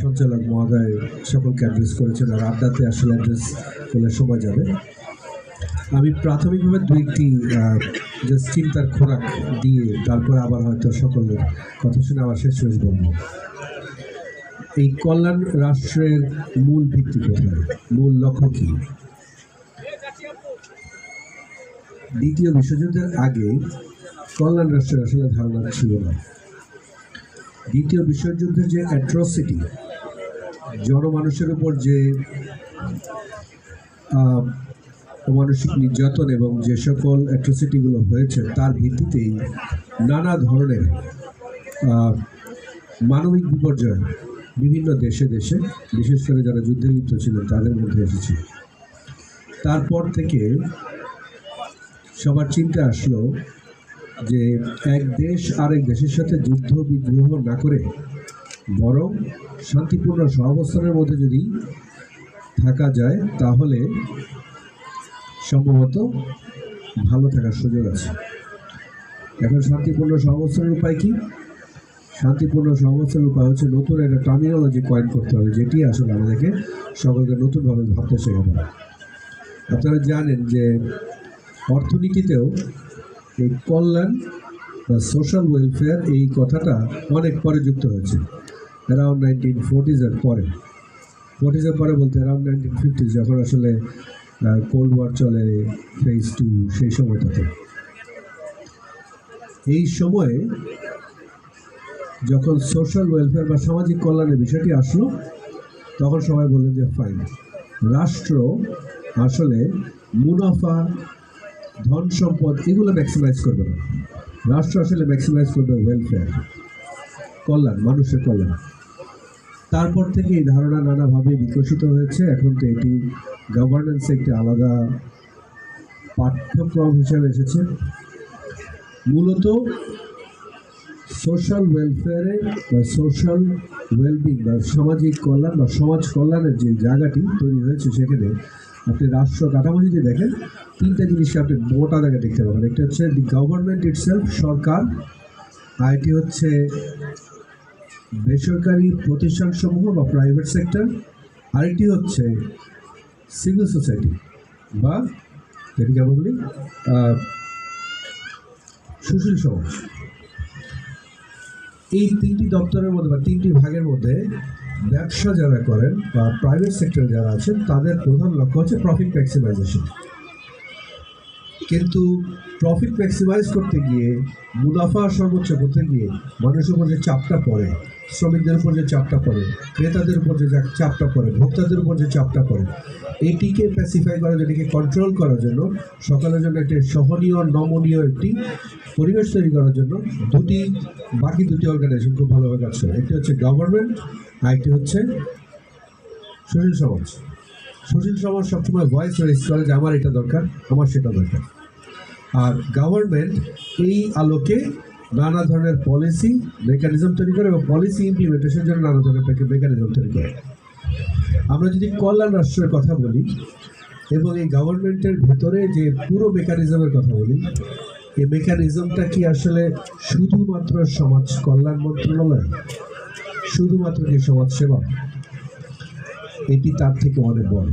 সঞ্চালক মহোদয় সকলকে অ্যাড্রেস করেছেন, আর আড্ডাতে আসলে অ্যাড্রেস করলে সময় যাবে। আমি প্রাথমিকভাবে দু একটি জাস্ট চিন্তার খোরাক দিয়ে তারপরে আবার হয়তো সকলের কথা শুনে আবার শেষ বলব। এই কল্যাণ রাষ্ট্রের মূল ভিত্তি কোথায়, মূল লক্ষ্য কী? দ্বিতীয় বিশ্বযুদ্ধের আগে কল্যাণ রাষ্ট্রের আসলে ধারণা ছিল না। দ্বিতীয় বিশ্বযুদ্ধের যে অ্যাট্রসিটি, জনমানুষের উপর যে অমানসিক নির্যাতন এবং যে সকল অ্যাট্রসিটিগুলো হয়েছে, তার ভিত্তিতেই নানা ধরনের মানবিক বিপর্যয় বিভিন্ন দেশে দেশে, বিশেষ করে যারা যুদ্ধে লিপ্ত ছিলেন তাদের মধ্যে এসেছে। তারপর থেকে সবার চিন্তা আসলো যে এক দেশ আরেক দেশের সাথে যুদ্ধ বিদ্রোহ না করে বরং শান্তিপূর্ণ সহাবস্থানের মধ্যে যদি থাকা যায় তাহলে সম্ভবত ভালো থাকার সুযোগ আছে। এখন শান্তিপূর্ণ সহাবস্থানের উপায় কি? শান্তিপূর্ণ সহাবস্থানের উপায় হচ্ছে নতুন একটা টার্মিনোলজি কয়েন করতে হবে, যেটি আসলে আমাদেরকে সকলকে নতুনভাবে ভাবতে শেখাবে। আপনারা জানেন যে অর্থনীতিতেও এই কল্যাণ বা সোশ্যাল ওয়েলফেয়ার এই কথাটা অনেক পরে যুক্ত হয়েছে, অ্যারাউন্ড 1940s পরে। 40s পরে বলতে অ্যারাউন্ড 1950s, যখন আসলে কোল্ড ওয়ার চলে, ফেজ 2, সেই সময়টাতে। এই সময়ে যখন সোশ্যাল ওয়েলফেয়ার বা সামাজিক কল্যাণের বিষয়টি আসলো, তখন সবাই বললেন যে ফাইন, রাষ্ট্র আসলে মুনাফা, ধন সম্পদ এগুলো ম্যাক্সিমাইজ করবে না, রাষ্ট্র আসলে ম্যাক্সিমাইজ করবে ওয়েলফেয়ার, কল্যাণ, মানুষের কল্যাণ। তারপর থেকে এই ধারণা নানাভাবে বিকশিত হয়েছে। এখন তো এটি গভর্নেন্সে একটি আলাদা পাঠ্যক্রম হিসেবে এসেছে। মূলত সোশ্যাল ওয়েলফেয়ারে বা সোশ্যাল ওয়েলবিং বা সামাজিক কল্যাণ বা সমাজ কল্যাণের যে জায়গাটি তৈরি হয়েছে, সেখানে আপনি রাষ্ট্র কাঠামো যদি দেখেন, তিনটা জিনিসকে আপনি মোটা জায়গায় দেখতে পাবেন। একটা হচ্ছে দি গভর্নমেন্ট ইটসেলফ, সরকার, আর এটি হচ্ছে বেসরকারি প্রতিষ্ঠানসমূহ বা প্রাইভেট সেক্টর, আরেকটি হচ্ছে সিভিল সোসাইটি বা যেটিকে আমরা বলি সুশীল সমাজ। এই তিনটি দপ্তরের মধ্যে বা তিনটি ভাগের মধ্যে ব্যবসা যারা করেন বা প্রাইভেট সেক্টরে যারা আছেন, তাদের প্রধান লক্ষ্য হচ্ছে প্রফিট ম্যাক্সিমাইজেশন। কিন্তু প্রফিট ম্যাক্সিমাইজ করতে গিয়ে, মুনাফা সর্বোচ্চ করতে গিয়ে মানুষের উপর যে চাপটা পড়ে, শ্রমিকদের উপর যে চাপটা পড়ে, ক্রেতাদের উপর যে চাপটা পড়ে, ভোক্তাদের উপর যে চাপটা পড়ে, এটিকে প্যাসিফাই করার জন্য, এটিকে কন্ট্রোল করার জন্য, সকলের জন্য একটি সহনীয়, নমনীয় একটি পরিবেশ তৈরি করার জন্য বাকি দুটি অর্গানাইজেশন খুব ভালোভাবে কাজ করে। একটি হচ্ছে গভর্নমেন্ট, আর একটি হচ্ছে সুশীল সমাজ। সুশীল সমাজ সবসময় ভয়েস রেজ করে যে আমার এটা দরকার, আমার সেটা দরকার। আর গভর্নমেন্ট এই আলোকে নানা ধরনের পলিসি মেকানিজম তৈরি করে এবং পলিসি ইমপ্লিমেন্টেশনের জন্য নানা ধরনের মেকানিজম তৈরি করে। আমরা যদি কল্যাণ রাষ্ট্রের কথা বলি এবং এই গভর্নমেন্টের ভেতরে যে পুরো মেকানিজমের কথা বলি, এই মেকানিজমটা কি আসলে শুধুমাত্র সমাজ কল্যাণ মন্ত্রণালয়, শুধুমাত্র কি সমাজ সেবা? এটি তার থেকে অনেক বড়।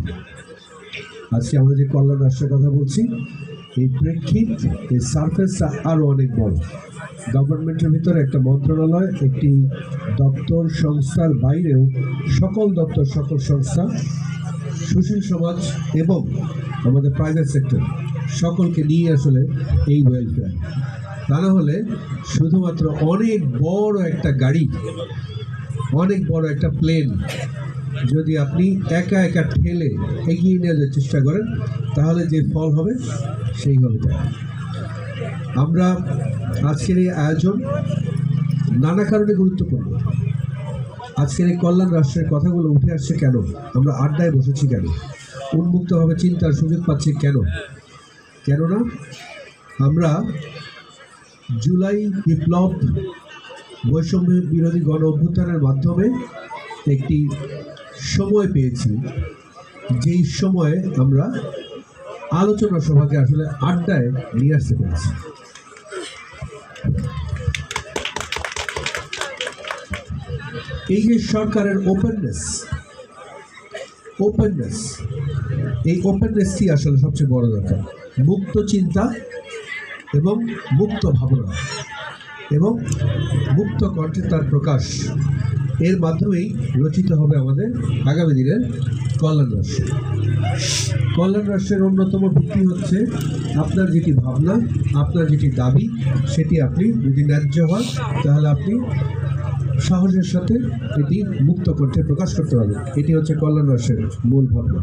আজকে আমরা যে কল্যাণ রাষ্ট্রের কথা বলছি, এই প্রেক্ষিত, এই সারফেসটা আরও অনেক বড়। গভর্নমেন্টের ভিতরে একটা মন্ত্রণালয়, একটি দপ্তর, সংস্থার বাইরেও সকল দপ্তর, সকল সংস্থা, সুশীল সমাজ এবং আমাদের প্রাইভেট সেক্টর, সকলকে নিয়ে আসলে এই ওয়েলফেয়ার। তা না হলে শুধুমাত্র অনেক বড় একটা গাড়ি, অনেক বড় একটা প্লেন যদি আপনি একা একা ঠেলে এগিয়ে নেওয়ার চেষ্টা করেন, তাহলে যে ফল হবে সেই হবে। আমরা আজকের এই আয়োজন নানা কারণে গুরুত্বপূর্ণ। আজকের এই কল্যাণ রাষ্ট্রের কথাগুলো উঠে আসছে কেন? আমরা আড্ডায় বসেছি কেন? উন্মুক্তভাবে চিন্তার সুযোগ পাচ্ছি কেন? কেননা আমরা জুলাই বিপ্লব, বৈষম্য বিরোধী গণ অভ্যুত্থানের মাধ্যমে একটি সময় পেয়েছি, যেই সময়ে আমরা আলোচনা সভাকে আসলে আড্ডায় নিয়ে আসতে পেরেছি। এই যে সরকারের ওপেননেস, এই ওপেননেসটি আসলে সবচেয়ে বড় দরকার। মুক্ত চিন্তা এবং মুক্ত ভাবনা এবং মুক্ত কণ্ঠে তার প্রকাশ, এর মাধ্যমেই রচিত হবে আমাদের আগামী দিনের কল্যাণ রাষ্ট্র। কল্যাণ রাষ্ট্রের অন্যতম ভিত্তি হচ্ছে আপনার যেটি ভাবনা, আপনার যেটি দাবি, সেটি আপনি যদি ন্যায্য হয় তাহলে আপনি সাহসের সাথে এটি মুক্ত কণ্ঠে প্রকাশ করতে পারবেন। এটি হচ্ছে কল্যাণ রাষ্ট্রের মূল ভাবনা।